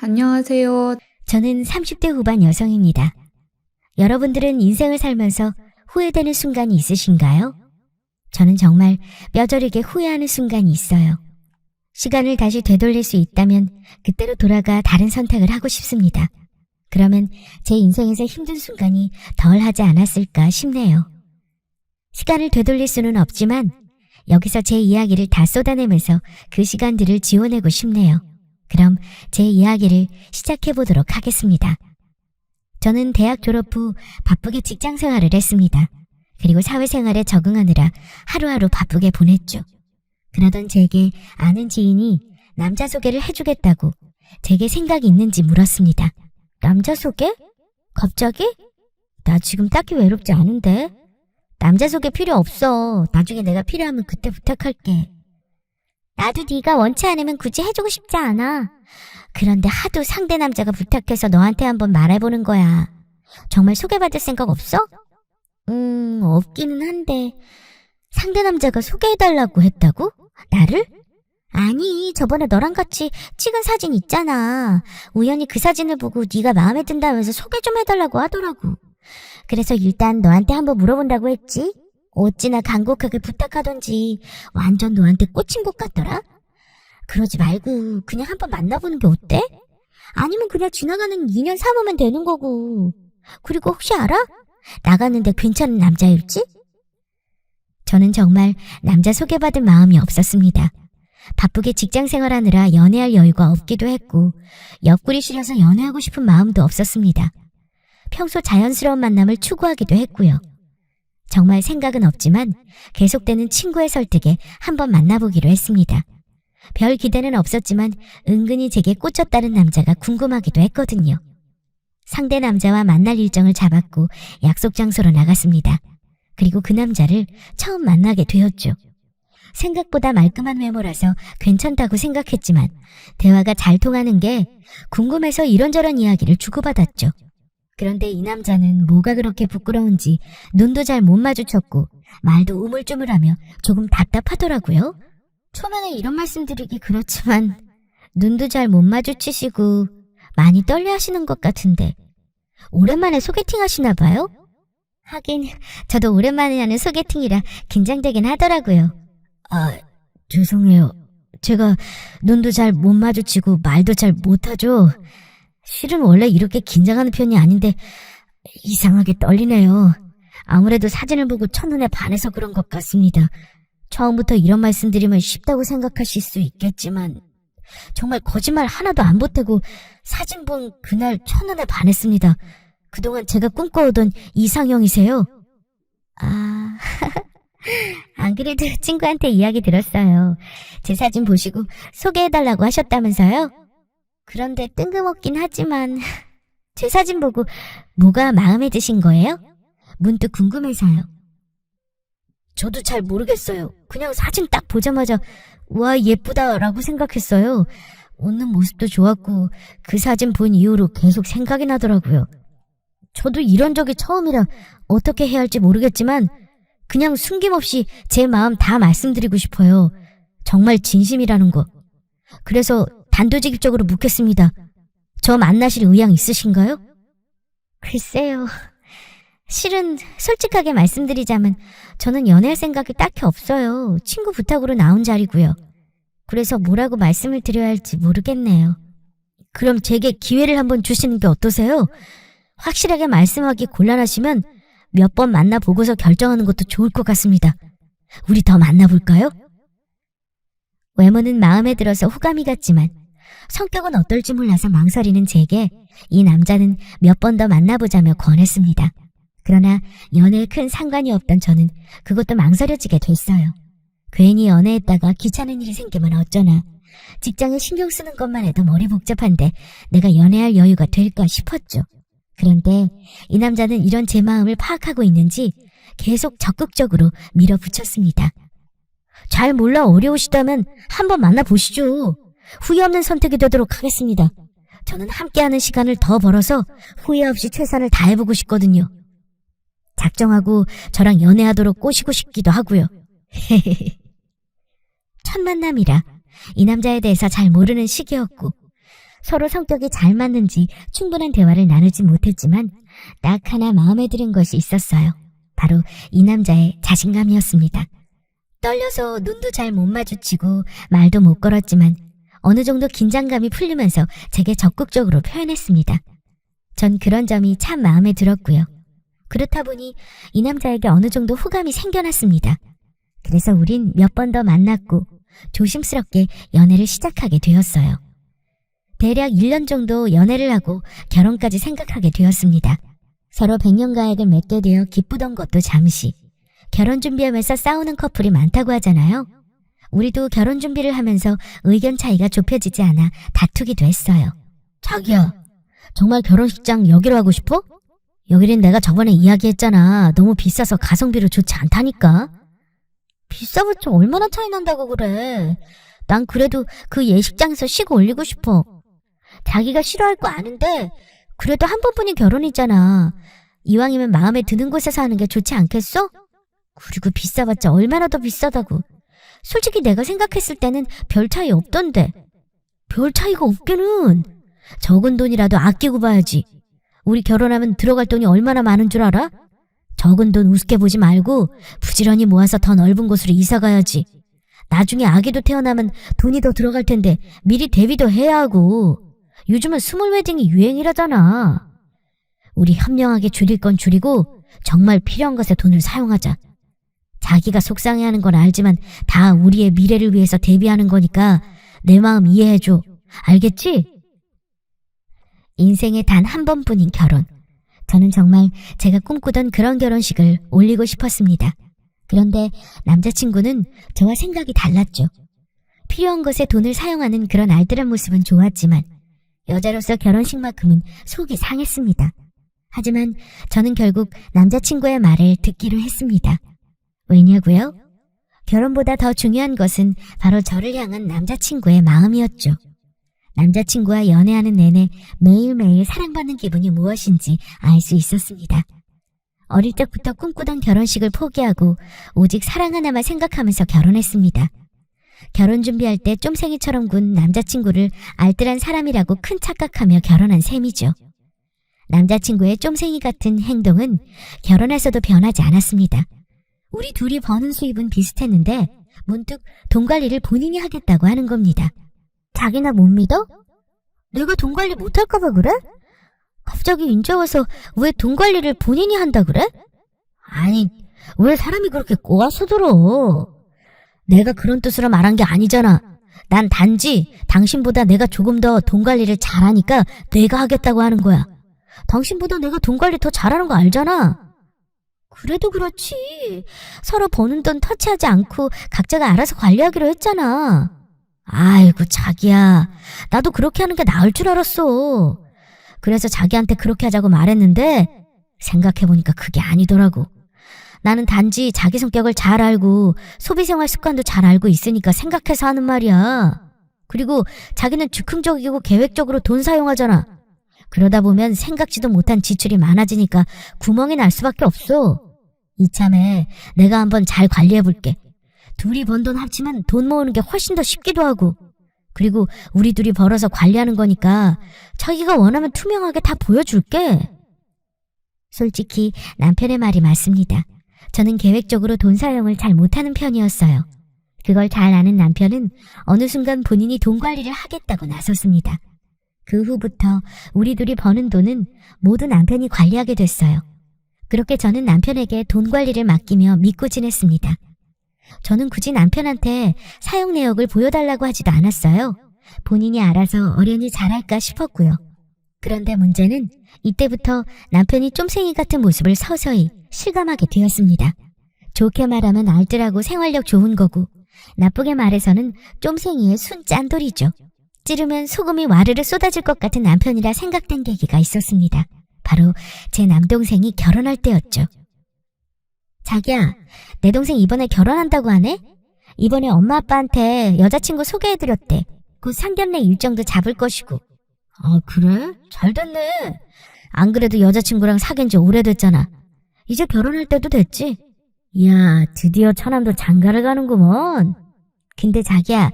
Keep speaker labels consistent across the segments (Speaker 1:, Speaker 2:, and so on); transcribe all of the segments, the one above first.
Speaker 1: 안녕하세요.
Speaker 2: 저는 30대 후반 여성입니다. 여러분들은 인생을 살면서 후회되는 순간이 있으신가요? 저는 정말 뼈저리게 후회하는 순간이 있어요. 시간을 다시 되돌릴 수 있다면 그때로 돌아가 다른 선택을 하고 싶습니다. 그러면 제 인생에서 힘든 순간이 덜하지 않았을까 싶네요. 시간을 되돌릴 수는 없지만 여기서 제 이야기를 다 쏟아내면서 그 시간들을 지워내고 싶네요. 그럼 제 이야기를 시작해보도록 하겠습니다. 저는 대학 졸업 후 바쁘게 직장 생활을 했습니다. 그리고 사회생활에 적응하느라 하루하루 바쁘게 보냈죠. 그러던 제게 아는 지인이 남자 소개를 해주겠다고 제게 생각이 있는지 물었습니다. 남자 소개? 갑자기? 나 지금 딱히 외롭지 않은데? 남자 소개 필요 없어. 나중에 내가 필요하면 그때 부탁할게. 나도 네가 원치 않으면 굳이 해주고 싶지 않아. 그런데 하도 상대 남자가 부탁해서 너한테 한번 말해보는 거야. 정말 소개받을 생각 없어? 없기는 한데. 상대 남자가 소개해달라고 했다고? 나를? 아니, 저번에 너랑 같이 찍은 사진 있잖아. 우연히 그 사진을 보고 네가 마음에 든다면서 소개 좀 해달라고 하더라고. 그래서 일단 너한테 한번 물어본다고 했지. 어찌나 간곡하게 부탁하던지 완전 너한테 꽂힌 것 같더라. 그러지 말고 그냥 한번 만나보는 게 어때? 아니면 그냥 지나가는 인연 삼으면 되는 거고. 그리고 혹시 알아? 나갔는데 괜찮은 남자일지? 저는 정말 남자 소개받을 마음이 없었습니다. 바쁘게 직장 생활하느라 연애할 여유가 없기도 했고 옆구리 시려서 연애하고 싶은 마음도 없었습니다. 평소 자연스러운 만남을 추구하기도 했고요. 정말 생각은 없지만 계속되는 친구의 설득에 한번 만나보기로 했습니다. 별 기대는 없었지만 은근히 제게 꽂혔다는 남자가 궁금하기도 했거든요. 상대 남자와 만날 일정을 잡았고 약속 장소로 나갔습니다. 그리고 그 남자를 처음 만나게 되었죠. 생각보다 말끔한 외모라서 괜찮다고 생각했지만 대화가 잘 통하는 게 궁금해서 이런저런 이야기를 주고받았죠. 그런데 이 남자는 뭐가 그렇게 부끄러운지 눈도 잘 못 마주쳤고 말도 우물쭈물하며 조금 답답하더라고요. 초면에 이런 말씀드리기 그렇지만 눈도 잘 못 마주치시고 많이 떨려하시는 것 같은데 오랜만에 소개팅 하시나 봐요? 하긴 저도 오랜만에 하는 소개팅이라 긴장되긴 하더라고요. 죄송해요. 제가 눈도 잘 못 마주치고 말도 잘 못하죠. 실은 원래 이렇게 긴장하는 편이 아닌데 이상하게 떨리네요. 아무래도 사진을 보고 첫눈에 반해서 그런 것 같습니다. 처음부터 이런 말씀드리면 쉽다고 생각하실 수 있겠지만 정말 거짓말 하나도 안 보태고 사진 본 그날 첫눈에 반했습니다. 그동안 제가 꿈꿔오던 이상형이세요? 안 그래도 친구한테 이야기 들었어요. 제 사진 보시고 소개해달라고 하셨다면서요? 그런데 뜬금없긴 하지만 제 사진 보고 뭐가 마음에 드신 거예요? 문득 궁금해서요. 저도 잘 모르겠어요. 그냥 사진 딱 보자마자 와 예쁘다라고 생각했어요. 웃는 모습도 좋았고 그 사진 본 이후로 계속 생각이 나더라고요. 저도 이런 적이 처음이라 어떻게 해야 할지 모르겠지만 그냥 숨김없이 제 마음 다 말씀드리고 싶어요. 정말 진심이라는 거. 그래서 단도직입적으로 묻겠습니다. 저 만나실 의향 있으신가요? 글쎄요. 실은 솔직하게 말씀드리자면 저는 연애할 생각이 딱히 없어요. 친구 부탁으로 나온 자리고요. 그래서 뭐라고 말씀을 드려야 할지 모르겠네요. 그럼 제게 기회를 한번 주시는 게 어떠세요? 확실하게 말씀하기 곤란하시면 몇 번 만나보고서 결정하는 것도 좋을 것 같습니다. 우리 더 만나볼까요? 외모는 마음에 들어서 호감이 갔지만 성격은 어떨지 몰라서 망설이는 제게 이 남자는 몇 번 더 만나보자며 권했습니다. 그러나 연애에 큰 상관이 없던 저는 그것도 망설여지게 됐어요. 괜히 연애했다가 귀찮은 일이 생기면 어쩌나. 직장에 신경 쓰는 것만 해도 머리 복잡한데 내가 연애할 여유가 될까 싶었죠. 그런데 이 남자는 이런 제 마음을 파악하고 있는지 계속 적극적으로 밀어붙였습니다. 잘 몰라 어려우시다면 한번 만나보시죠. 후회 없는 선택이 되도록 하겠습니다. 저는 함께하는 시간을 더 벌어서 후회 없이 최선을 다해보고 싶거든요. 작정하고 저랑 연애하도록 꼬시고 싶기도 하고요. 첫 만남이라 이 남자에 대해서 잘 모르는 시기였고 서로 성격이 잘 맞는지 충분한 대화를 나누지 못했지만 딱 하나 마음에 드는 것이 있었어요. 바로 이 남자의 자신감이었습니다. 떨려서 눈도 잘 못 마주치고 말도 못 걸었지만 어느 정도 긴장감이 풀리면서 제게 적극적으로 표현했습니다. 전 그런 점이 참 마음에 들었고요. 그렇다 보니 이 남자에게 어느 정도 호감이 생겨났습니다. 그래서 우린 몇 번 더 만났고 조심스럽게 연애를 시작하게 되었어요. 대략 1년 정도 연애를 하고 결혼까지 생각하게 되었습니다. 서로 백년가약을 맺게 되어 기쁘던 것도 잠시. 결혼 준비하면서 싸우는 커플이 많다고 하잖아요. 우리도 결혼 준비를 하면서 의견 차이가 좁혀지지 않아 다투기도 했어요. 자기야, 정말 결혼식장 여기로 하고 싶어? 여기는 내가 저번에 이야기했잖아. 너무 비싸서 가성비로 좋지 않다니까. 비싸봤자 얼마나 차이 난다고 그래. 난 그래도 그 예식장에서 식 올리고 싶어. 자기가 싫어할 거 아는데 그래도 한 번뿐인 결혼이잖아. 이왕이면 마음에 드는 곳에서 하는 게 좋지 않겠어? 그리고 비싸봤자 얼마나 더 비싸다고. 솔직히 내가 생각했을 때는 별 차이 없던데. 별 차이가 없기는. 적은 돈이라도 아끼고 봐야지. 우리 결혼하면 들어갈 돈이 얼마나 많은 줄 알아? 적은 돈 우습게 보지 말고 부지런히 모아서 더 넓은 곳으로 이사 가야지. 나중에 아기도 태어나면 돈이 더 들어갈 텐데 미리 대비도 해야 하고. 요즘은 스몰 웨딩이 유행이라잖아. 우리 현명하게 줄일 건 줄이고 정말 필요한 것에 돈을 사용하자. 자기가 속상해하는 건 알지만 다 우리의 미래를 위해서 대비하는 거니까 내 마음 이해해줘. 알겠지? 인생에 단 한 번뿐인 결혼. 저는 정말 제가 꿈꾸던 그런 결혼식을 올리고 싶었습니다. 그런데 남자친구는 저와 생각이 달랐죠. 필요한 것에 돈을 사용하는 그런 알뜰한 모습은 좋았지만 여자로서 결혼식만큼은 속이 상했습니다. 하지만 저는 결국 남자친구의 말을 듣기로 했습니다. 왜냐고요? 결혼보다 더 중요한 것은 바로 저를 향한 남자친구의 마음이었죠. 남자친구와 연애하는 내내 매일매일 사랑받는 기분이 무엇인지 알 수 있었습니다. 어릴 적부터 꿈꾸던 결혼식을 포기하고 오직 사랑 하나만 생각하면서 결혼했습니다. 결혼 준비할 때 쫌생이처럼 군 남자친구를 알뜰한 사람이라고 큰 착각하며 결혼한 셈이죠. 남자친구의 쫌생이 같은 행동은 결혼해서도 변하지 않았습니다. 우리 둘이 버는 수입은 비슷했는데 문득 돈 관리를 본인이 하겠다고 하는 겁니다. 자기나 못 믿어? 내가 돈 관리 못할까봐 그래? 갑자기 이제 와서 왜 돈 관리를 본인이 한다 그래? 아니, 왜 사람이 그렇게 꼬아서 들어? 내가 그런 뜻으로 말한 게 아니잖아. 난 단지 당신보다 내가 조금 더 돈 관리를 잘하니까 내가 하겠다고 하는 거야. 당신보다 내가 돈 관리 더 잘하는 거 알잖아. 그래도 그렇지. 서로 버는 돈 터치하지 않고 각자가 알아서 관리하기로 했잖아. 아이고 자기야, 나도 그렇게 하는 게 나을 줄 알았어. 그래서 자기한테 그렇게 하자고 말했는데 생각해보니까 그게 아니더라고. 나는 단지 자기 성격을 잘 알고 소비생활 습관도 잘 알고 있으니까 생각해서 하는 말이야. 그리고 자기는 즉흥적이고 계획적으로 돈 사용하잖아. 그러다 보면 생각지도 못한 지출이 많아지니까 구멍이 날 수밖에 없어. 이참에 내가 한번 잘 관리해볼게. 둘이 번 돈 합치면 돈 모으는 게 훨씬 더 쉽기도 하고. 그리고 우리 둘이 벌어서 관리하는 거니까 자기가 원하면 투명하게 다 보여줄게. 솔직히 남편의 말이 맞습니다. 저는 계획적으로 돈 사용을 잘 못하는 편이었어요. 그걸 잘 아는 남편은 어느 순간 본인이 돈 관리를 하겠다고 나섰습니다. 그 후부터 우리 둘이 버는 돈은 모두 남편이 관리하게 됐어요. 그렇게 저는 남편에게 돈 관리를 맡기며 믿고 지냈습니다. 저는 굳이 남편한테 사용 내역을 보여달라고 하지도 않았어요. 본인이 알아서 어련히 잘할까 싶었고요. 그런데 문제는 이때부터 남편이 쫌생이 같은 모습을 서서히 실감하게 되었습니다. 좋게 말하면 알뜰하고 생활력 좋은 거고, 나쁘게 말해서는 쫌생이의 순 짠돌이죠. 찌르면 소금이 와르르 쏟아질 것 같은 남편이라 생각된 계기가 있었습니다. 바로 제 남동생이 결혼할 때였죠. 자기야, 내 동생 이번에 결혼한다고 하네? 이번에 엄마 아빠한테 여자친구 소개해드렸대. 곧 상견례 일정도 잡을 것이고. 아, 그래? 잘 됐네. 안 그래도 여자친구랑 사귄 지 오래됐잖아. 이제 결혼할 때도 됐지? 이야, 드디어 처남도 장가를 가는구먼. 근데 자기야,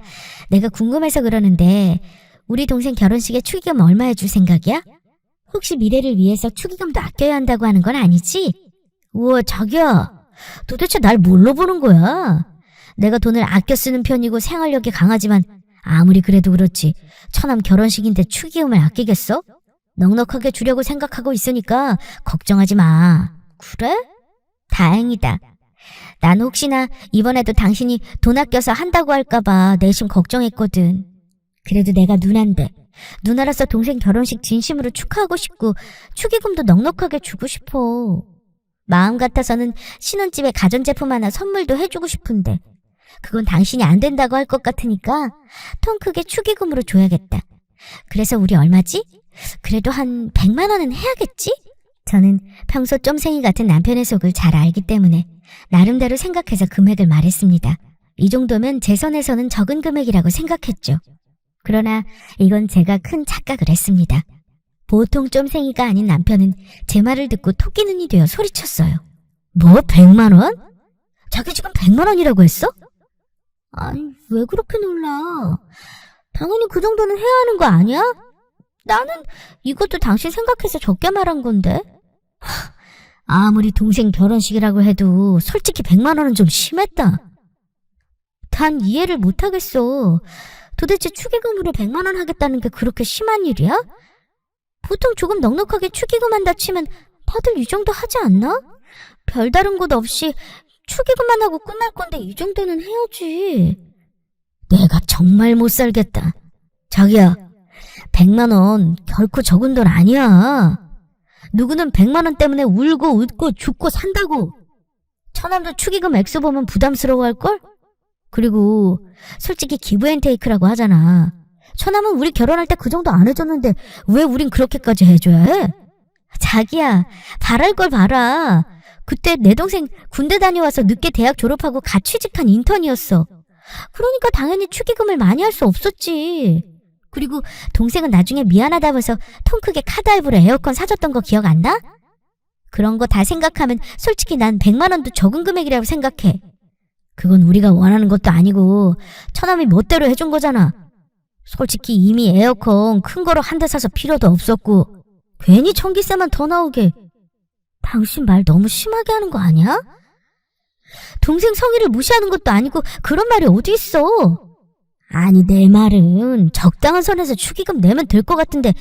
Speaker 2: 내가 궁금해서 그러는데 우리 동생 결혼식에 축의금 얼마 해줄 생각이야? 혹시 미래를 위해서 축의금도 아껴야 한다고 하는 건 아니지? 우와, 자기야. 도대체 날 뭘로 보는 거야? 내가 돈을 아껴 쓰는 편이고 생활력이 강하지만 아무리 그래도 그렇지 처남 결혼식인데 축의금을 아끼겠어? 넉넉하게 주려고 생각하고 있으니까 걱정하지 마. 그래? 다행이다. 난 혹시나 이번에도 당신이 돈 아껴서 한다고 할까봐 내심 걱정했거든. 그래도 내가 누난데 누나로서 동생 결혼식 진심으로 축하하고 싶고 축의금도 넉넉하게 주고 싶어. 마음 같아서는 신혼집에 가전제품 하나 선물도 해주고 싶은데 그건 당신이 안 된다고 할 것 같으니까 통 크게 축의금으로 줘야겠다. 그래서 우리 얼마지? 그래도 한 100만 원은 해야겠지? 저는 평소 쫌생이 같은 남편의 속을 잘 알기 때문에 나름대로 생각해서 금액을 말했습니다. 이 정도면 제 선에서는 적은 금액이라고 생각했죠. 그러나 이건 제가 큰 착각을 했습니다. 보통 쫌생이가 아닌 남편은 제 말을 듣고 토끼 눈이 되어 소리쳤어요. 뭐 100만 원? 자기 지금 100만 원이라고 했어? 아니, 왜 그렇게 놀라? 당연히 그 정도는 해야 하는 거 아니야? 나는 이것도 당신 생각해서 적게 말한 건데. 아무리 동생 결혼식이라고 해도 솔직히 100만 원은 좀 심했다. 단 이해를 못하겠어. 도대체 축의금으로 100만 원 하겠다는 게 그렇게 심한 일이야? 보통 조금 넉넉하게 축의금 한다 치면 다들 이 정도 하지 않나? 별다른 곳 없이 축의금만 하고 끝날 건데 이 정도는 해야지. 내가 정말 못 살겠다. 자기야, 100만 원 결코 적은 돈 아니야. 누구는 100만 원 때문에 울고 웃고 죽고 산다고. 처남도 축의금 액수 보면 부담스러워할걸? 그리고 솔직히 기브앤테이크라고 하잖아. 처남은 우리 결혼할 때 그 정도 안 해줬는데 왜 우린 그렇게까지 해줘야 해? 자기야, 바랄 걸 봐라. 그때 내 동생 군대 다녀와서 늦게 대학 졸업하고 갓 취직한 인턴이었어. 그러니까 당연히 축의금을 많이 할 수 없었지. 그리고 동생은 나중에 미안하다면서 통 크게 카드할부로 에어컨 사줬던 거 기억 안 나? 그런 거 다 생각하면 솔직히 난 100만 원도 적은 금액이라고 생각해. 그건 우리가 원하는 것도 아니고 처남이 멋대로 해준 거잖아. 솔직히 이미 에어컨 큰 거로 한 대 사서 필요도 없었고 괜히 전기세만 더 나오게. 당신 말 너무 심하게 하는 거 아니야? 동생 성의를 무시하는 것도 아니고 그런 말이 어디 있어. 아니, 내 말은 적당한 선에서 축의금 내면 될 것 같은데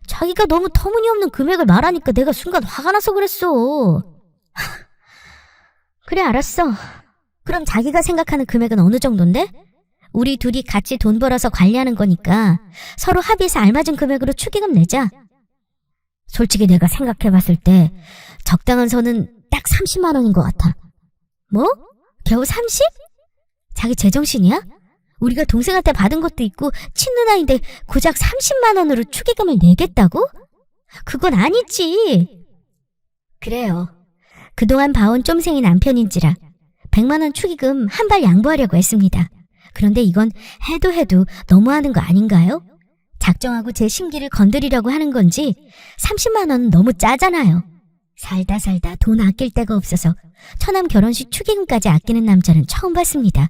Speaker 2: 자기가 너무 터무니없는 금액을 말하니까 내가 순간 화가 나서 그랬어. 그래, 알았어. 그럼 자기가 생각하는 금액은 어느 정도인데? 우리 둘이 같이 돈 벌어서 관리하는 거니까 서로 합의해서 알맞은 금액으로 축의금 내자. 솔직히 내가 생각해봤을 때 적당한 선은 딱 30만 원인 것 같아. 뭐? 겨우 30? 자기 제정신이야? 우리가 동생한테 받은 것도 있고 친누나인데 고작 30만 원으로 축의금을 내겠다고? 그건 아니지. 그래요. 그동안 봐온 쫌생이 남편인지라 100만 원 축의금 한 발 양보하려고 했습니다. 그런데 이건 해도 너무하는 거 아닌가요? 작정하고 제 심기를 건드리려고 하는 건지 30만 원은 너무 짜잖아요. 살다 돈 아낄 데가 없어서 처남 결혼식 축의금까지 아끼는 남자는 처음 봤습니다.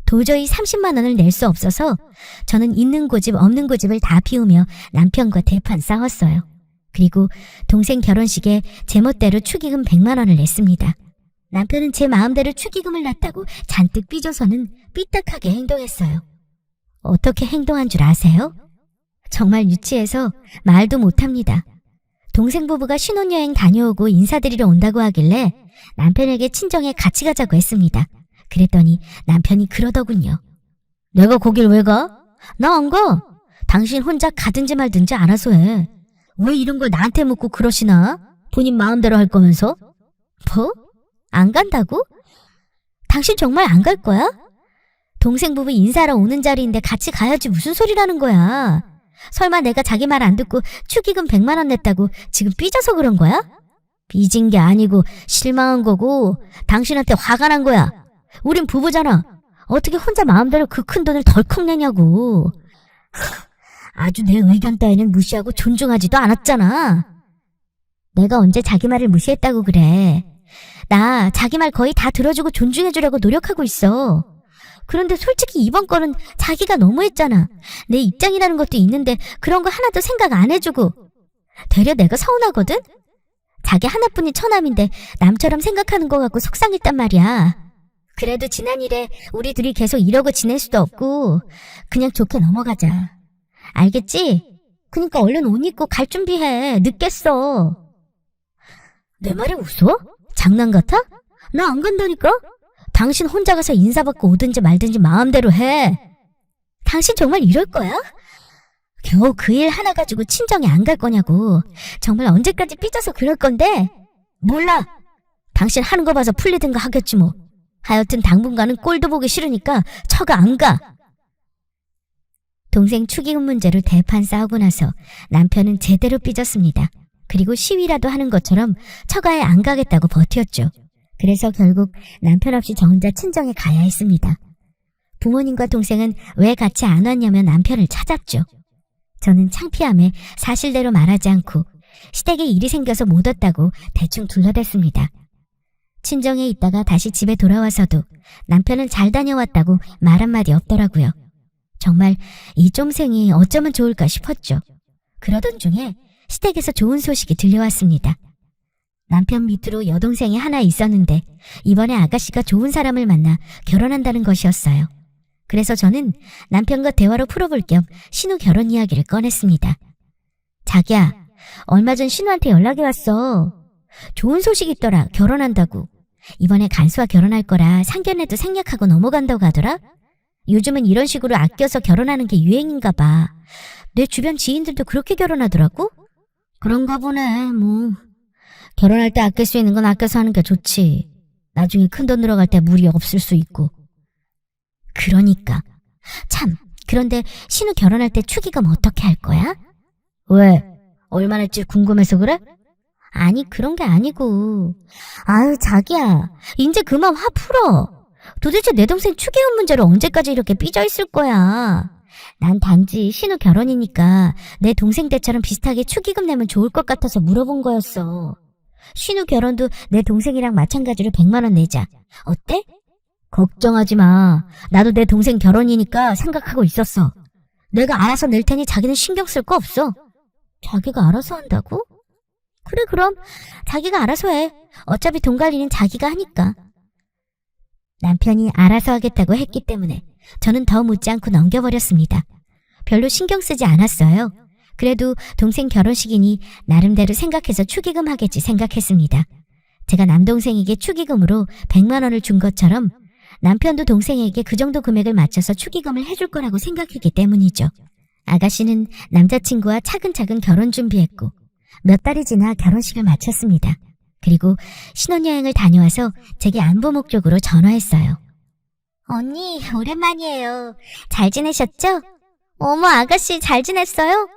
Speaker 2: 도저히 30만 원을 낼 수 없어서 저는 있는 고집 없는 고집을 다 피우며 남편과 대판 싸웠어요. 그리고 동생 결혼식에 제 멋대로 축의금 100만 원을 냈습니다. 남편은 제 마음대로 축의금을 냈다고 잔뜩 삐져서는 삐딱하게 행동했어요. 어떻게 행동한 줄 아세요? 정말 유치해서 말도 못합니다. 동생 부부가 신혼여행 다녀오고 인사드리러 온다고 하길래 남편에게 친정에 같이 가자고 했습니다. 그랬더니 남편이 그러더군요. 내가 거길 왜 가? 나 안 가. 당신 혼자 가든지 말든지 알아서 해. 왜 이런 걸 나한테 묻고 그러시나? 본인 마음대로 할 거면서. 뭐? 안 간다고? 당신 정말 안 갈 거야? 동생 부부 인사하러 오는 자리인데 같이 가야지 무슨 소리라는 거야. 설마 내가 자기 말 안 듣고 축의금 100만 원 냈다고 지금 삐져서 그런 거야? 삐진 게 아니고 실망한 거고 당신한테 화가 난 거야. 우린 부부잖아. 어떻게 혼자 마음대로 그 큰 돈을 덜컥 내냐고. 아주 내 의견 따위는 무시하고 존중하지도 않았잖아. 내가 언제 자기 말을 무시했다고 그래. 나 자기 말 거의 다 들어주고 존중해주려고 노력하고 있어. 그런데 솔직히 이번 건은 자기가 너무했잖아. 내 입장이라는 것도 있는데 그런 거 하나도 생각 안 해주고. 되려 내가 서운하거든? 자기 하나뿐인 처남인데 남처럼 생각하는 거 갖고 속상했단 말이야. 그래도 지난 일에 우리 둘이 계속 이러고 지낼 수도 없고 그냥 좋게 넘어가자. 알겠지? 그니까 얼른 옷 입고 갈 준비해. 늦겠어. 내 말에 웃어? 장난 같아? 나 안 간다니까? 당신 혼자 가서 인사받고 오든지 말든지 마음대로 해. 당신 정말 이럴 거야? 겨우 그 일 하나 가지고 친정에 안 갈 거냐고. 정말 언제까지 삐져서 그럴 건데? 몰라. 당신 하는 거 봐서 풀리든가 하겠지 뭐. 하여튼 당분간은 꼴도 보기 싫으니까 처가 안 가. 동생 축의금 문제로 대판 싸우고 나서 남편은 제대로 삐졌습니다. 그리고 시위라도 하는 것처럼 처가에 안 가겠다고 버텼죠. 그래서 결국 남편 없이 저 혼자 친정에 가야 했습니다. 부모님과 동생은 왜 같이 안 왔냐며 남편을 찾았죠. 저는 창피함에 사실대로 말하지 않고 시댁에 일이 생겨서 못 왔다고 대충 둘러댔습니다. 친정에 있다가 다시 집에 돌아와서도 남편은 잘 다녀왔다고 말 한마디 없더라고요. 정말 이 쫌생이 어쩌면 좋을까 싶었죠. 그러던 중에 시댁에서 좋은 소식이 들려왔습니다. 남편 밑으로 여동생이 하나 있었는데 이번에 아가씨가 좋은 사람을 만나 결혼한다는 것이었어요. 그래서 저는 남편과 대화로 풀어볼 겸 신우 결혼 이야기를 꺼냈습니다. 자기야, 얼마 전 신우한테 연락이 왔어. 좋은 소식 있더라. 결혼한다고. 이번에 간수와 결혼할 거라 상견례도 생략하고 넘어간다고 하더라. 요즘은 이런 식으로 아껴서 결혼하는 게 유행인가 봐. 내 주변 지인들도 그렇게 결혼하더라고. 그런가 보네. 뭐 결혼할 때 아낄 수 있는 건 아껴서 하는 게 좋지. 나중에 큰돈 들어갈 때 무리 없을 수 있고. 그러니까. 참, 그런데 신우 결혼할 때 축의금 어떻게 할 거야? 왜? 얼마나 찔 궁금해서 그래? 아니, 그런 게 아니고. 아유, 자기야. 이제 그만 화 풀어. 도대체 내 동생 축의금 문제로 언제까지 이렇게 삐져 있을 거야. 난 단지 신우 결혼이니까 내 동생 때처럼 비슷하게 축의금 내면 좋을 것 같아서 물어본 거였어. 신우 결혼도 내 동생이랑 마찬가지로 100만 원 내자. 어때? 걱정하지 마. 나도 내 동생 결혼이니까 생각하고 있었어. 내가 알아서 낼 테니 자기는 신경 쓸 거 없어. 자기가 알아서 한다고? 그래, 그럼 자기가 알아서 해. 어차피 돈 관리는 자기가 하니까. 남편이 알아서 하겠다고 했기 때문에 저는 더 묻지 않고 넘겨버렸습니다. 별로 신경 쓰지 않았어요. 그래도 동생 결혼식이니 나름대로 생각해서 축의금 하겠지 생각했습니다. 제가 남동생에게 축의금으로 100만 원을 준 것처럼 남편도 동생에게 그 정도 금액을 맞춰서 축의금을 해줄 거라고 생각했기 때문이죠. 아가씨는 남자친구와 차근차근 결혼 준비했고 몇 달이 지나 결혼식을 마쳤습니다. 그리고 신혼여행을 다녀와서 제게 안부 목적으로 전화했어요. 언니, 오랜만이에요. 잘 지내셨죠? 어머, 아가씨 잘 지냈어요?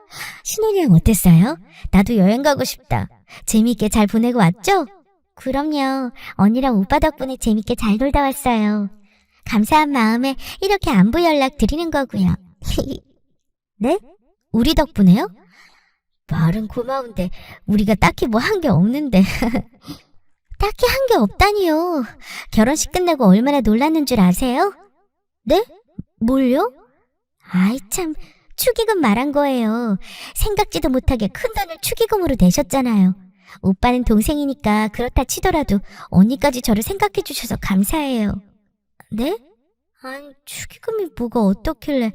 Speaker 2: 신혼여행 어땠어요? 나도 여행 가고 싶다. 재미있게 잘 보내고 왔죠? 그럼요. 언니랑 오빠 덕분에 재밌게 잘 놀다 왔어요. 감사한 마음에 이렇게 안부 연락 드리는 거고요. 네? 우리 덕분에요? 말은 고마운데 우리가 딱히 뭐 한 게 없는데. 딱히 한 게 없다니요. 결혼식 끝나고 얼마나 놀랐는 줄 아세요? 네? 뭘요? 아이 참, 축의금 말한 거예요. 생각지도 못하게 큰 돈을 축의금으로 내셨잖아요. 오빠는 동생이니까 그렇다 치더라도 언니까지 저를 생각해 주셔서 감사해요. 네? 아니, 축의금이 뭐가 어떻길래.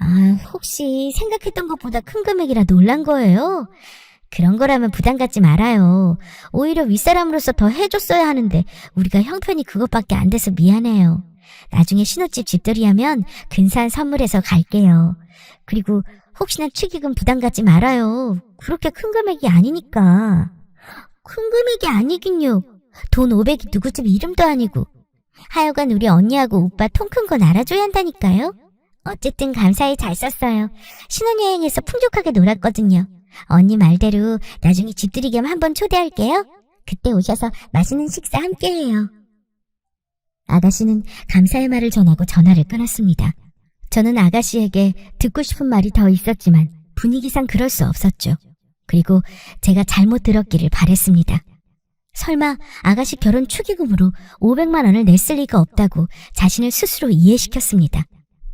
Speaker 2: 아, 혹시 생각했던 것보다 큰 금액이라 놀란 거예요? 그런 거라면 부담 갖지 말아요. 오히려 윗사람으로서 더 해줬어야 하는데 우리가 형편이 그것밖에 안 돼서 미안해요. 나중에 신혼집 집들이 하면 근사한 선물해서 갈게요. 그리고 혹시나 축의금 부담 갖지 말아요. 그렇게 큰 금액이 아니니까. 큰 금액이 아니긴요. 돈 500이 누구 집 이름도 아니고. 하여간 우리 언니하고 오빠 통 큰 건 알아줘야 한다니까요. 어쨌든 감사히 잘 썼어요. 신혼여행에서 풍족하게 놀았거든요. 언니 말대로 나중에 집들이 겸 한번 초대할게요. 그때 오셔서 맛있는 식사 함께해요. 아가씨는 감사의 말을 전하고 전화를 끊었습니다. 저는 아가씨에게 듣고 싶은 말이 더 있었지만 분위기상 그럴 수 없었죠. 그리고 제가 잘못 들었기를 바랬습니다. 설마 아가씨 결혼 축의금으로 500만 원을 냈을 리가 없다고 자신을 스스로 이해시켰습니다.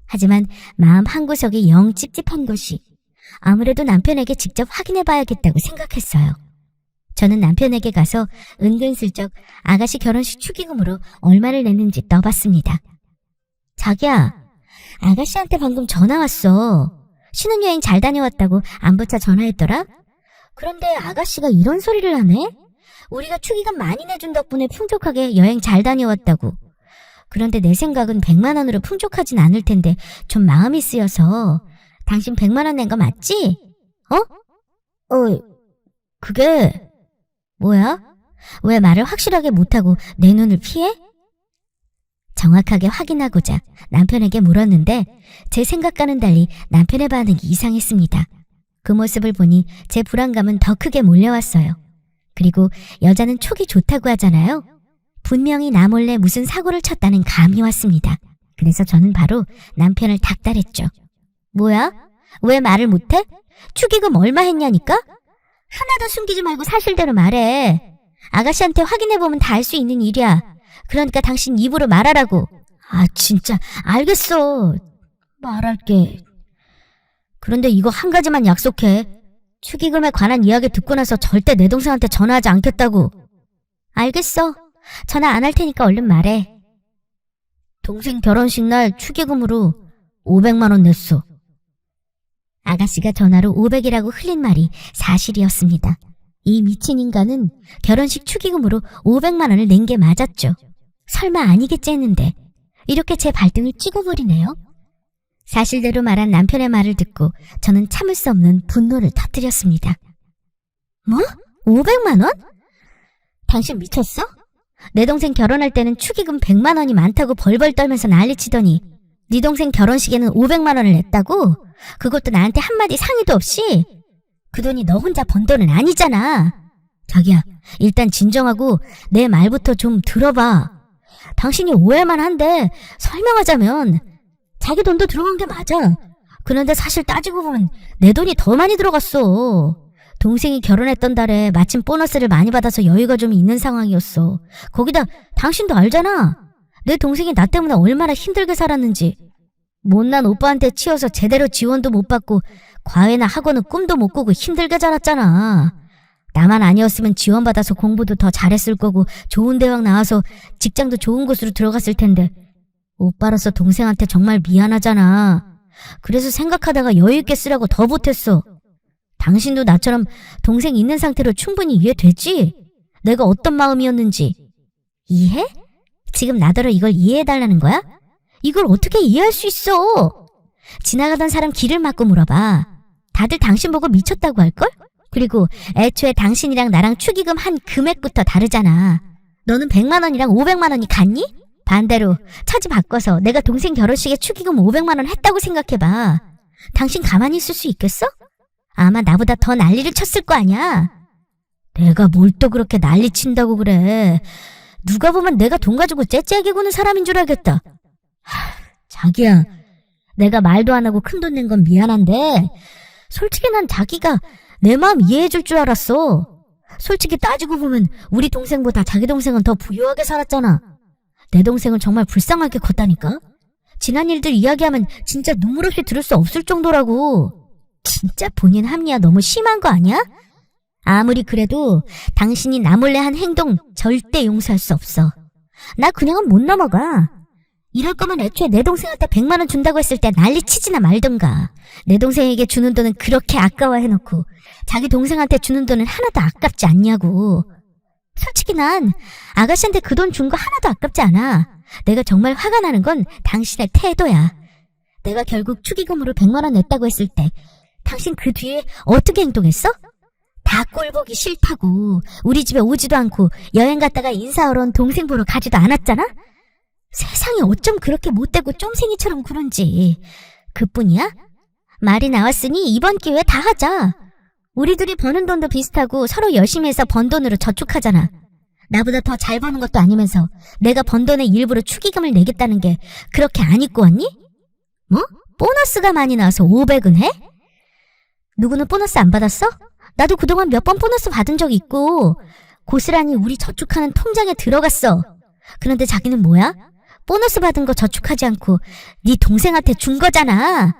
Speaker 2: 하지만 마음 한구석에 영 찝찝한 것이 아무래도 남편에게 직접 확인해봐야겠다고 생각했어요. 저는 남편에게 가서 은근슬쩍 아가씨 결혼식 축의금으로 얼마를 냈는지 떠봤습니다. 자기야, 아가씨한테 방금 전화 왔어. 신혼여행 잘 다녀왔다고 안부차 전화했더라? 그런데 아가씨가 이런 소리를 하네? 우리가 축의금 많이 내준 덕분에 풍족하게 여행 잘 다녀왔다고. 그런데 내 생각은 100만 원으로 풍족하진 않을 텐데 좀 마음이 쓰여서. 당신 100만 원 낸 거 맞지? 그게... 뭐야? 왜 말을 확실하게 못하고 내 눈을 피해? 정확하게 확인하고자 남편에게 물었는데 제 생각과는 달리 남편의 반응이 이상했습니다. 그 모습을 보니 제 불안감은 더 크게 몰려왔어요. 그리고 여자는 촉이 좋다고 하잖아요. 분명히 나 몰래 무슨 사고를 쳤다는 감이 왔습니다. 그래서 저는 바로 남편을 닥달했죠. 뭐야? 왜 말을 못해? 축의금 얼마 했냐니까? 하나도 숨기지 말고 사실대로 말해. 아가씨한테 확인해보면 다 알 수 있는 일이야. 그러니까 당신 입으로 말하라고. 아, 진짜 알겠어. 말할게. 그런데 이거 한 가지만 약속해. 축의금에 관한 이야기 듣고 나서 절대 내 동생한테 전화하지 않겠다고. 알겠어. 전화 안 할 테니까 얼른 말해. 동생 결혼식 날 축의금으로 500만 원 냈어. 아가씨가 전화로 500이라고 흘린 말이 사실이었습니다. 이 미친 인간은 결혼식 축의금으로 500만 원을 낸 게 맞았죠. 설마 아니겠지 했는데 이렇게 제 발등을 찍어버리네요. 사실대로 말한 남편의 말을 듣고 저는 참을 수 없는 분노를 터뜨렸습니다. 뭐? 500만 원? 당신 미쳤어? 내 동생 결혼할 때는 축의금 100만 원이 많다고 벌벌 떨면서 난리치더니 네 동생 결혼식에는 500만 원을 냈다고? 그것도 나한테 한마디 상의도 없이? 그 돈이 너 혼자 번 돈은 아니잖아. 자기야, 일단 진정하고 내 말부터 좀 들어봐. 당신이 오해만 한데 설명하자면 자기 돈도 들어간 게 맞아. 그런데 사실 따지고 보면 내 돈이 더 많이 들어갔어. 동생이 결혼했던 달에 마침 보너스를 많이 받아서 여유가 좀 있는 상황이었어. 거기다 당신도 알잖아. 내 동생이 나 때문에 얼마나 힘들게 살았는지. 못난 오빠한테 치여서 제대로 지원도 못 받고 과외나 학원은 꿈도 못 꾸고 힘들게 자랐잖아. 나만 아니었으면 지원받아서 공부도 더 잘했을 거고 좋은 대학 나와서 직장도 좋은 곳으로 들어갔을 텐데 오빠로서 동생한테 정말 미안하잖아. 그래서 생각하다가 여유있게 쓰라고 더 보탰어. 당신도 나처럼 동생 있는 상태로 충분히 이해되지? 내가 어떤 마음이었는지. 이해? 지금 나더러 이걸 이해해달라는 거야? 이걸 어떻게 이해할 수 있어? 지나가던 사람 길을 막고 물어봐. 다들 당신 보고 미쳤다고 할걸? 그리고 애초에 당신이랑 나랑 축의금 한 금액부터 다르잖아. 너는 100만 원이랑 500만 원이 같니? 반대로 차지 바꿔서 내가 동생 결혼식에 축의금 500만 원 했다고 생각해봐. 당신 가만히 있을 수 있겠어? 아마 나보다 더 난리를 쳤을 거 아니야? 내가 뭘 또 그렇게 난리 친다고 그래. 누가 보면 내가 돈 가지고 째째하게 구는 사람인 줄 알겠다. 자기야, 내가 말도 안 하고 큰돈 낸 건 미안한데 솔직히 난 자기가 내 마음 이해해줄 줄 알았어. 솔직히 따지고 보면 우리 동생보다 자기 동생은 더 부유하게 살았잖아. 내 동생은 정말 불쌍하게 컸다니까. 지난 일들 이야기하면 진짜 눈물 없이 들을 수 없을 정도라고. 진짜 본인 합리화 너무 심한 거 아니야? 아무리 그래도 당신이 나 몰래 한 행동 절대 용서할 수 없어. 나 그냥은 못 넘어가. 이럴 거면 애초에 내 동생한테 100만 원 준다고 했을 때 난리치지나 말던가. 내 동생에게 주는 돈은 그렇게 아까워해놓고 자기 동생한테 주는 돈은 하나도 아깝지 않냐고. 솔직히 난 아가씨한테 그 돈 준 거 하나도 아깝지 않아. 내가 정말 화가 나는 건 당신의 태도야. 내가 결국 축의금으로 100만 원 냈다고 했을 때 당신 그 뒤에 어떻게 행동했어? 다 꼴보기 싫다고 우리 집에 오지도 않고 여행 갔다가 인사하러 온 동생 보러 가지도 않았잖아? 세상이 어쩜 그렇게 못되고 쫌생이처럼 구른지. 그뿐이야? 말이 나왔으니 이번 기회에 다 하자. 우리 둘이 버는 돈도 비슷하고 서로 열심히 해서 번 돈으로 저축하잖아. 나보다 더 잘 버는 것도 아니면서 내가 번 돈의 일부로 축의금을 내겠다는 게 그렇게 안 입고 왔니? 뭐? 보너스가 많이 나와서 500은 해? 누구는 보너스 안 받았어? 나도 그동안 몇 번 보너스 받은 적이 있고 고스란히 우리 저축하는 통장에 들어갔어. 그런데 자기는 뭐야? 보너스 받은 거 저축하지 않고 네 동생한테 준 거잖아.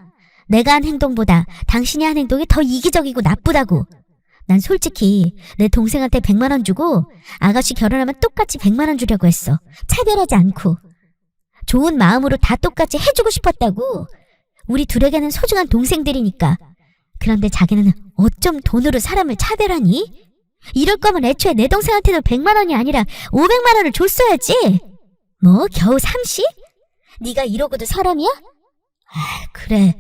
Speaker 2: 내가 한 행동보다 당신이 한 행동이 더 이기적이고 나쁘다고. 난 솔직히 내 동생한테 100만 원 주고 아가씨 결혼하면 똑같이 100만 원 주려고 했어. 차별하지 않고. 좋은 마음으로 다 똑같이 해주고 싶었다고. 우리 둘에게는 소중한 동생들이니까. 그런데 자기는 어쩜 돈으로 사람을 차별하니? 이럴 거면 애초에 내 동생한테도 100만 원이 아니라 500만 원을 줬어야지. 뭐 겨우 30? 네가 이러고도 사람이야? 그래.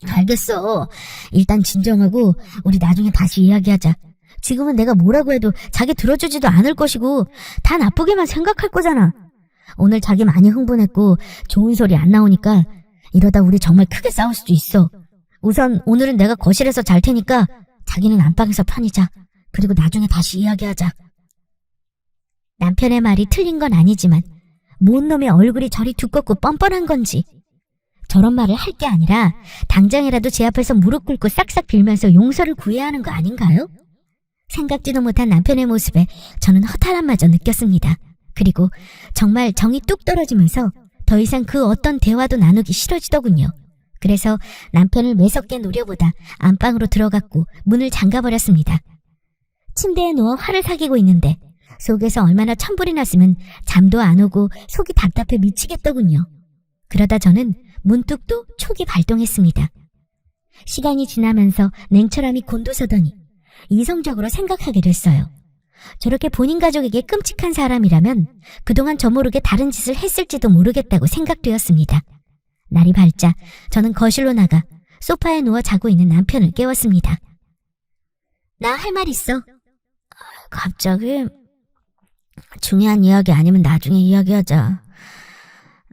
Speaker 2: 알겠어. 일단 진정하고 우리 나중에 다시 이야기하자. 지금은 내가 뭐라고 해도 자기 들어주지도 않을 것이고 다 나쁘게만 생각할 거잖아. 오늘 자기 많이 흥분했고 좋은 소리 안 나오니까 이러다 우리 정말 크게 싸울 수도 있어. 우선 오늘은 내가 거실에서 잘 테니까 자기는 안방에서 편히 자. 그리고 나중에 다시 이야기하자. 남편의 말이 틀린 건 아니지만 뭔 놈의 얼굴이 저리 두껍고 뻔뻔한 건지 저런 말을 할 게 아니라 당장이라도 제 앞에서 무릎 꿇고 싹싹 빌면서 용서를 구해야 하는 거 아닌가요? 생각지도 못한 남편의 모습에 저는 허탈함마저 느꼈습니다. 그리고 정말 정이 뚝 떨어지면서 더 이상 그 어떤 대화도 나누기 싫어지더군요. 그래서 남편을 매섭게 노려보다 안방으로 들어갔고 문을 잠가버렸습니다. 침대에 누워 화를 사귀고 있는데 속에서 얼마나 천불이 났으면 잠도 안 오고 속이 답답해 미치겠더군요. 그러다 저는 문득 또 촉이 발동했습니다. 시간이 지나면서 냉철함이 곤두서더니 이성적으로 생각하게 됐어요. 저렇게 본인 가족에게 끔찍한 사람이라면 그동안 저 모르게 다른 짓을 했을지도 모르겠다고 생각되었습니다. 날이 밝자 저는 거실로 나가 소파에 누워 자고 있는 남편을 깨웠습니다. 나 할 말 있어. 갑자기? 중요한 이야기 아니면 나중에 이야기하자.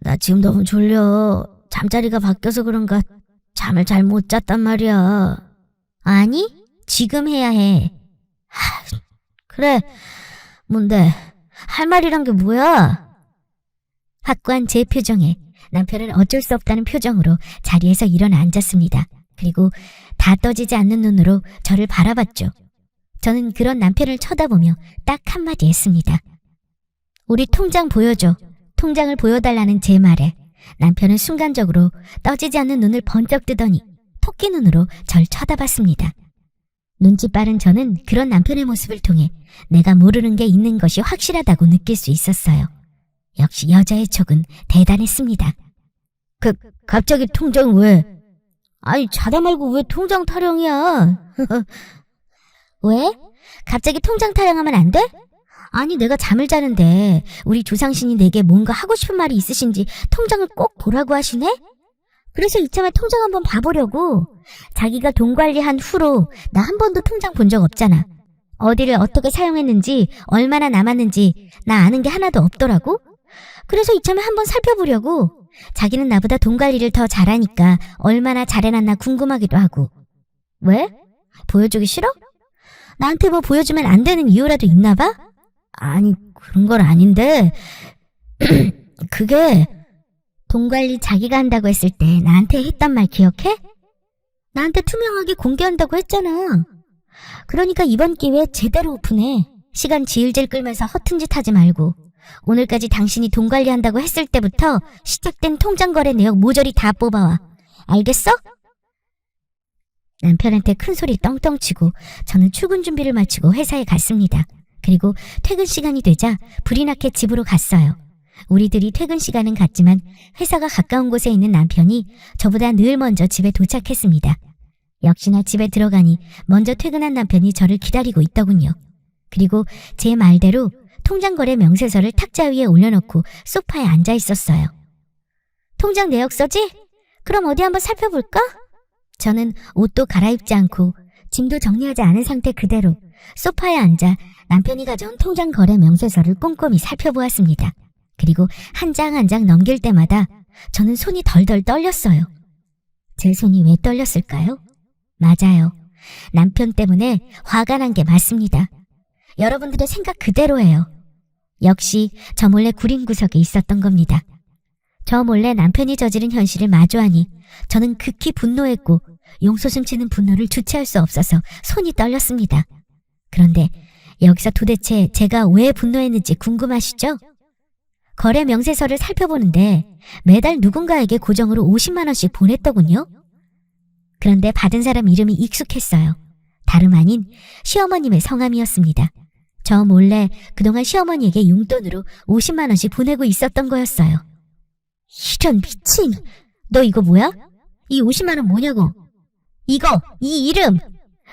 Speaker 2: 나 지금 너무 졸려. 잠자리가 바뀌어서 그런가 잠을 잘 못 잤단 말이야. 아니, 지금 해야 해. 그래, 뭔데? 할 말이란 게 뭐야? 확고한 제 표정에 남편은 어쩔 수 없다는 표정으로 자리에서 일어나 앉았습니다. 그리고 다 떠지지 않는 눈으로 저를 바라봤죠. 저는 그런 남편을 쳐다보며 딱 한마디 했습니다. 우리 통장 보여줘. 통장을 보여달라는 제 말에 남편은 순간적으로 떠지지 않는 눈을 번쩍 뜨더니 토끼 눈으로 절 쳐다봤습니다. 눈치 빠른 저는 그런 남편의 모습을 통해 내가 모르는 게 있는 것이 확실하다고 느낄 수 있었어요. 역시 여자의 촉은 대단했습니다. 갑자기 통장 왜? 아니, 자다 말고 왜 통장 타령이야? 왜? 갑자기 통장 타령하면 안 돼? 아니, 내가 잠을 자는데 우리 조상신이 내게 뭔가 하고 싶은 말이 있으신지 통장을 꼭 보라고 하시네? 그래서 이참에 통장 한번 봐보려고. 자기가 돈 관리한 후로 나 한 번도 통장 본 적 없잖아. 어디를 어떻게 사용했는지 얼마나 남았는지 나 아는 게 하나도 없더라고. 그래서 이참에 한번 살펴보려고. 자기는 나보다 돈 관리를 더 잘하니까 얼마나 잘해놨나 궁금하기도 하고. 왜? 보여주기 싫어? 나한테 뭐 보여주면 안 되는 이유라도 있나 봐? 아니, 그런 건 아닌데 그게 돈 관리 자기가 한다고 했을 때 나한테 했단 말 기억해? 나한테 투명하게 공개한다고 했잖아. 그러니까 이번 기회에 제대로 오픈해. 시간 질질 끌면서 허튼 짓 하지 말고. 오늘까지 당신이 돈 관리한다고 했을 때부터 시작된 통장 거래 내역 모조리 다 뽑아와. 알겠어? 남편한테 큰 소리 떵떵 치고 저는 출근 준비를 마치고 회사에 갔습니다. 그리고 퇴근 시간이 되자 불이 나게 집으로 갔어요. 우리들이 퇴근 시간은 같지만 회사가 가까운 곳에 있는 남편이 저보다 늘 먼저 집에 도착했습니다. 역시나 집에 들어가니 먼저 퇴근한 남편이 저를 기다리고 있더군요. 그리고 제 말대로 통장 거래 명세서를 탁자 위에 올려놓고 소파에 앉아 있었어요. 통장 내역서지? 그럼 어디 한번 살펴볼까? 저는 옷도 갈아입지 않고 짐도 정리하지 않은 상태 그대로 소파에 앉아 남편이 가져온 통장 거래 명세서를 꼼꼼히 살펴보았습니다. 그리고 한 장 한 장 넘길 때마다 저는 손이 덜덜 떨렸어요. 제 손이 왜 떨렸을까요? 맞아요. 남편 때문에 화가 난 게 맞습니다. 여러분들의 생각 그대로예요. 역시 저 몰래 구린 구석에 있었던 겁니다. 저 몰래 남편이 저지른 현실을 마주하니 저는 극히 분노했고 용솟음치는 분노를 주체할 수 없어서 손이 떨렸습니다. 그런데 여기서 도대체 제가 왜 분노했는지 궁금하시죠? 거래 명세서를 살펴보는데 매달 누군가에게 고정으로 50만 원씩 보냈더군요. 그런데 받은 사람 이름이 익숙했어요. 다름 아닌 시어머님의 성함이었습니다. 저 몰래 그동안 시어머니에게 용돈으로 50만 원씩 보내고 있었던 거였어요. 이런 미친! 너 이거 뭐야? 이 50만 원 뭐냐고? 이거! 이 이름!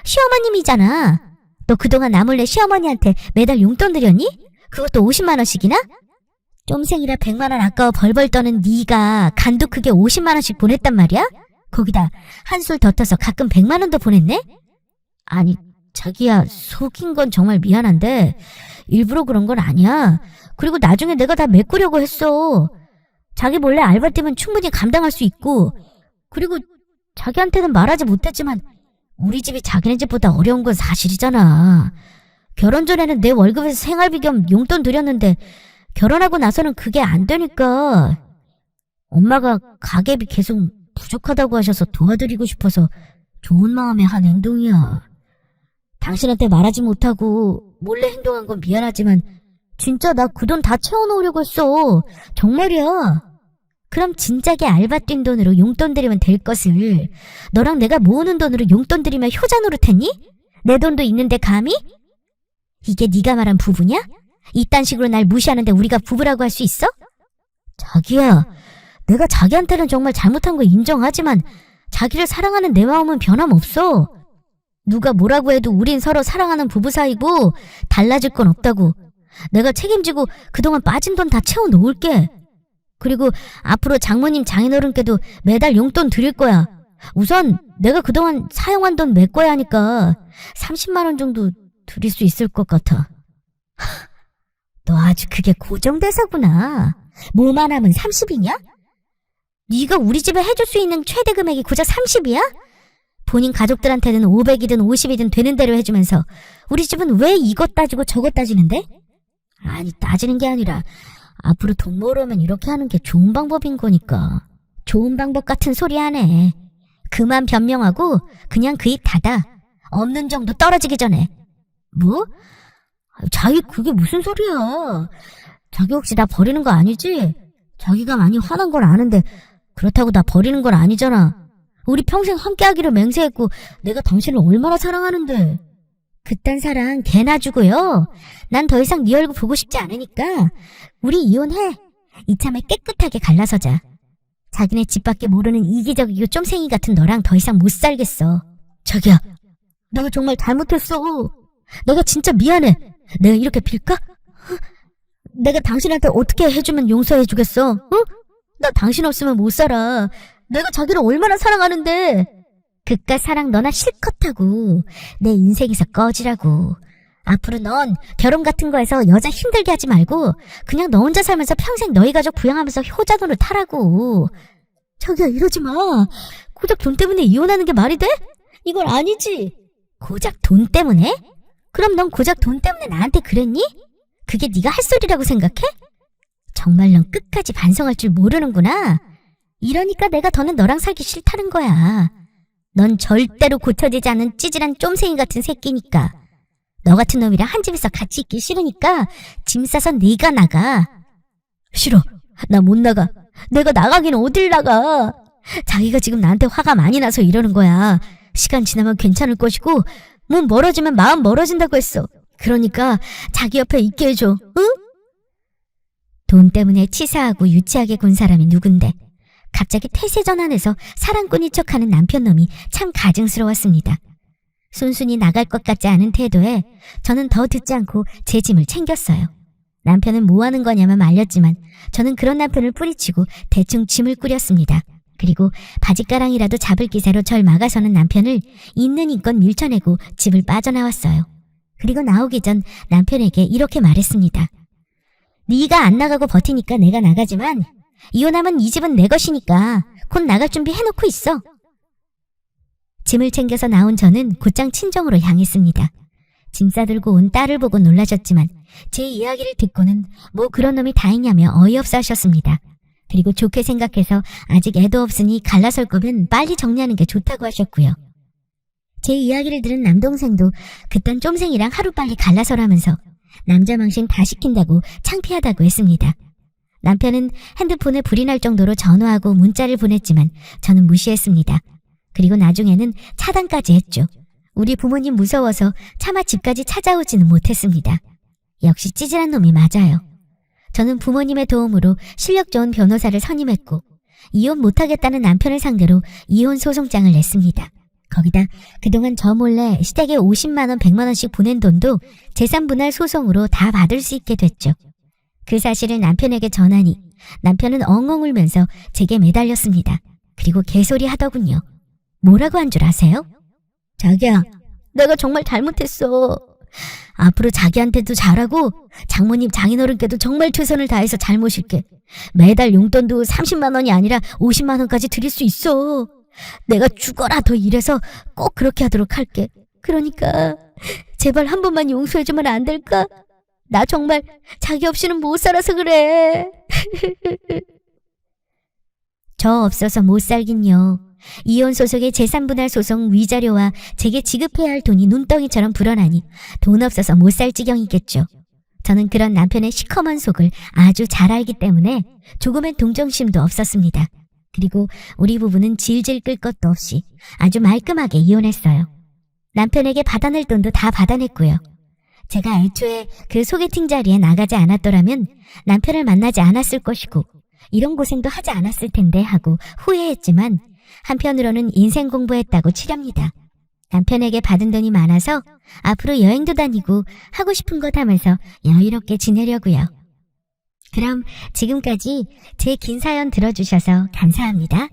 Speaker 2: 시어머님이잖아. 너 그동안 나 몰래 시어머니한테 매달 용돈 드렸니? 그것도 50만 원씩이나? 쫌생이라 100만 원 아까워 벌벌 떠는 네가 간도 크게 50만 원씩 보냈단 말이야? 거기다 한술 더 떠서 가끔 100만 원도 보냈네? 아니, 자기야, 속인 건 정말 미안한데 일부러 그런 건 아니야. 그리고 나중에 내가 다 메꾸려고 했어. 자기 몰래 알바 뛰면 충분히 감당할 수 있고, 그리고 자기한테는 말하지 못했지만 우리 집이 자기네 집보다 어려운 건 사실이잖아. 결혼 전에는 내 월급에서 생활비 겸 용돈 드렸는데 결혼하고 나서는 그게 안 되니까 엄마가 가계비 계속 부족하다고 하셔서 도와드리고 싶어서 좋은 마음에 한 행동이야. 당신한테 말하지 못하고 몰래 행동한 건 미안하지만 진짜 나 그 돈 다 채워놓으려고 했어. 정말이야. 그럼 진작에 알바 뛴 돈으로 용돈 드리면 될 것을 너랑 내가 모으는 돈으로 용돈 드리면 효자 노릇했니? 내 돈도 있는데 감히? 이게 네가 말한 부부냐? 이딴 식으로 날 무시하는데 우리가 부부라고 할 수 있어? 자기야, 내가 자기한테는 정말 잘못한 거 인정하지만 자기를 사랑하는 내 마음은 변함없어. 누가 뭐라고 해도 우린 서로 사랑하는 부부 사이고 달라질 건 없다고. 내가 책임지고 그동안 빠진 돈 다 채워 놓을게. 그리고 앞으로 장모님 장인어른께도 매달 용돈 드릴 거야. 우선 내가 그동안 사용한 돈 메꿔야 하니까 30만 원 정도 드릴 수 있을 것 같아. 너 아주 그게 고정대사구나. 뭐만 하면 30이냐? 네가 우리 집에 해줄 수 있는 최대 금액이 고작 30이야? 본인 가족들한테는 500이든 50이든 되는 대로 해주면서 우리 집은 왜 이것 따지고 저것 따지는데? 아니, 따지는 게 아니라 앞으로 돈 모으려면 이렇게 하는 게 좋은 방법인 거니까. 좋은 방법 같은 소리 하네. 그만 변명하고 그냥 그 입 닫아. 없는 정도 떨어지기 전에. 뭐? 자기 그게 무슨 소리야. 자기 혹시 나 버리는 거 아니지? 자기가 많이 화난 걸 아는데 그렇다고 나 버리는 건 아니잖아. 우리 평생 함께하기로 맹세했고 내가 당신을 얼마나 사랑하는데. 그딴 사랑 개나 주고요. 난 더 이상 네 얼굴 보고 싶지 않으니까 우리 이혼해. 이참에 깨끗하게 갈라서자. 자기네 집 밖에 모르는 이기적이고 쫌생이 같은 너랑 더 이상 못 살겠어. 자기야, 내가 정말 잘못했어. 내가 진짜 미안해. 내가 이렇게 빌까? 내가 당신한테 어떻게 해주면 용서해주겠어? 응? 나 당신 없으면 못 살아. 내가 자기를 얼마나 사랑하는데. 그깟 사랑 너나 실컷 하고 내 인생에서 꺼지라고. 앞으로 넌 결혼 같은 거 해서 여자 힘들게 하지 말고 그냥 너 혼자 살면서 평생 너희 가족 부양하면서 효자 돈을 타라고. 자기야, 이러지 마. 고작 돈 때문에 이혼하는 게 말이 돼? 이건 아니지. 고작 돈 때문에? 그럼 넌 고작 돈 때문에 나한테 그랬니? 그게 네가 할 소리라고 생각해? 정말 넌 끝까지 반성할 줄 모르는구나. 이러니까 내가 더는 너랑 살기 싫다는 거야. 넌 절대로 고쳐지지 않은 찌질한 쫌생이 같은 새끼니까. 너 같은 놈이랑 한 집에서 같이 있기 싫으니까 짐 싸서 네가 나가. 싫어. 나 못 나가. 내가 나가긴 어딜 나가. 자기가 지금 나한테 화가 많이 나서 이러는 거야. 시간 지나면 괜찮을 것이고 몸 멀어지면 마음 멀어진다고 했어. 그러니까 자기 옆에 있게 해줘. 응? 돈 때문에 치사하고 유치하게 군 사람이 누군데 갑자기 태세 전환해서 사랑꾼인 척하는 남편놈이 참 가증스러웠습니다. 순순히 나갈 것 같지 않은 태도에 저는 더 듣지 않고 제 짐을 챙겼어요. 남편은 뭐 하는 거냐면 말렸지만 저는 그런 남편을 뿌리치고 대충 짐을 꾸렸습니다. 그리고 바짓가랑이라도 잡을 기세로 절 막아서는 남편을 있는 힘껏 밀쳐내고 집을 빠져나왔어요. 그리고 나오기 전 남편에게 이렇게 말했습니다. 네가 안 나가고 버티니까 내가 나가지만 이혼하면 이 집은 내 것이니까 곧 나갈 준비 해놓고 있어. 짐을 챙겨서 나온 저는 곧장 친정으로 향했습니다. 짐 싸들고 온 딸을 보고 놀라셨지만 제 이야기를 듣고는 뭐 그런 놈이 다 있냐며 어이없어 하셨습니다. 그리고 좋게 생각해서 아직 애도 없으니 갈라설 거면 빨리 정리하는 게 좋다고 하셨고요. 제 이야기를 들은 남동생도 그딴 쫌생이랑 하루빨리 갈라서라면서 남자 망신 다 시킨다고 창피하다고 했습니다. 남편은 핸드폰에 불이 날 정도로 전화하고 문자를 보냈지만 저는 무시했습니다. 그리고 나중에는 차단까지 했죠. 우리 부모님 무서워서 차마 집까지 찾아오지는 못했습니다. 역시 찌질한 놈이 맞아요. 저는 부모님의 도움으로 실력 좋은 변호사를 선임했고 이혼 못하겠다는 남편을 상대로 이혼 소송장을 냈습니다. 거기다 그동안 저 몰래 시댁에 50만 원, 100만 원씩 보낸 돈도 재산분할 소송으로 다 받을 수 있게 됐죠. 그 사실을 남편에게 전하니 남편은 엉엉 울면서 제게 매달렸습니다. 그리고 개소리 하더군요. 뭐라고 한 줄 아세요? 자기야, 내가 정말 잘못했어. 앞으로 자기한테도 잘하고 장모님 장인어른께도 정말 최선을 다해서 잘 모실게. 매달 용돈도 30만 원이 아니라 50만 원까지 드릴 수 있어. 내가 죽어라 더 일해서 꼭 그렇게 하도록 할게. 그러니까 제발 한 번만 용서해주면 안 될까? 나 정말 자기 없이는 못 살아서 그래. 저 없어서 못 살긴요. 이혼 소송의 재산분할 소송 위자료와 제게 지급해야 할 돈이 눈덩이처럼 불어나니 돈 없어서 못 살 지경이겠죠. 저는 그런 남편의 시커먼 속을 아주 잘 알기 때문에 조금의 동정심도 없었습니다. 그리고 우리 부부는 질질 끌 것도 없이 아주 말끔하게 이혼했어요. 남편에게 받아낼 돈도 다 받아냈고요. 제가 애초에 그 소개팅 자리에 나가지 않았더라면 남편을 만나지 않았을 것이고 이런 고생도 하지 않았을 텐데 하고 후회했지만 한편으로는 인생 공부했다고 치렵니다. 남편에게 받은 돈이 많아서 앞으로 여행도 다니고 하고 싶은 것 하면서 여유롭게 지내려고요. 그럼 지금까지 제 긴 사연 들어주셔서 감사합니다.